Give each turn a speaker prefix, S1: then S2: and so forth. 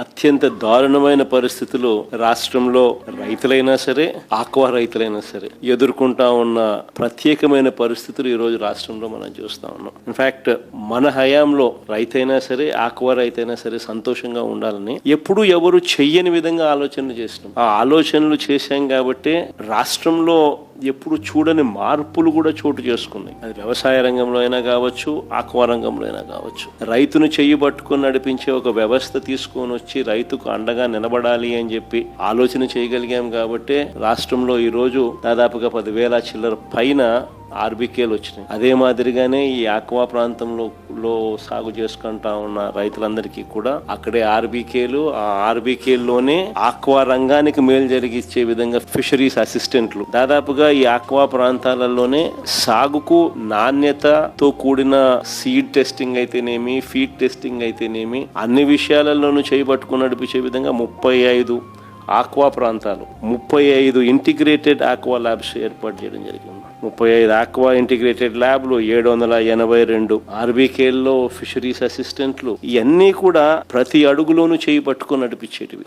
S1: అత్యంత దారుణమైన పరిస్థితులు రాష్ట్రంలో రైతులైనా సరే, ఆక్వా రైతులైనా సరే ఎదుర్కొంటా ఉన్న ప్రత్యేకమైన పరిస్థితులు ఈ రోజు రాష్ట్రంలో మనం చూస్తా ఉన్నాం. ఇన్ఫాక్ట్ మన హయాంలో రైతైనా సరే, ఆక్వా రైతైనా సరే సంతోషంగా ఉండాలని ఎప్పుడూ ఎవరు చెయ్యని విధంగా ఆలోచనలు చేసినాం. ఆ ఆలోచనలు చేశాం కాబట్టి రాష్ట్రంలో ఎప్పుడు చూడని మార్పులు కూడా చోటు చేసుకున్నాయి. అది వ్యవసాయ రంగంలో అయినా కావచ్చు, ఆక్వా రంగంలో అయినా కావచ్చు. రైతును చెయ్యి పట్టుకుని నడిపించే ఒక వ్యవస్థ తీసుకొని వచ్చి రైతుకు అండగా నిలబడాలి అని చెప్పి ఆలోచన చేయగలిగాం కాబట్టి రాష్ట్రంలో ఈ రోజు దాదాపుగా 10,000 చిల్లర పైన ఆర్బీకేలు వచ్చినాయి. అదే మాదిరిగానే ఈ ఆక్వా ప్రాంతంలో సాగు చేసుకుంటా ఉన్న రైతులందరికీ కూడా అక్కడే ఆర్బీకేలు, ఆ ఆర్బీకేల్లోనే ఆక్వా రంగానికి మేలు జరిగించే విధంగా ఫిషరీస్ అసిస్టెంట్లు దాదాపుగా ఈ ఆక్వా ప్రాంతాలలోనే సాగుకు నాణ్యతతో కూడిన సీడ్ టెస్టింగ్ అయితేనేమి, ఫీడ్ టెస్టింగ్ అయితేనేమి అన్ని విషయాలలోనూ చేయబట్టుకుని నడిపించే విధంగా 35 ఆక్వా ప్రాంతాలు, 35 ఇంటిగ్రేటెడ్ ఆక్వా ల్యాబ్స్ ఏర్పాటు చేయడం జరిగింది. 35 ఆక్వా ఇంటిగ్రేటెడ్ ల్యాబ్లు, 782 ఆర్బీకేల్లో ఫిషరీస్ అసిస్టెంట్లు, ఇవన్నీ కూడా ప్రతి అడుగులోనూ చేయి పట్టుకొని నడిపించేటివి.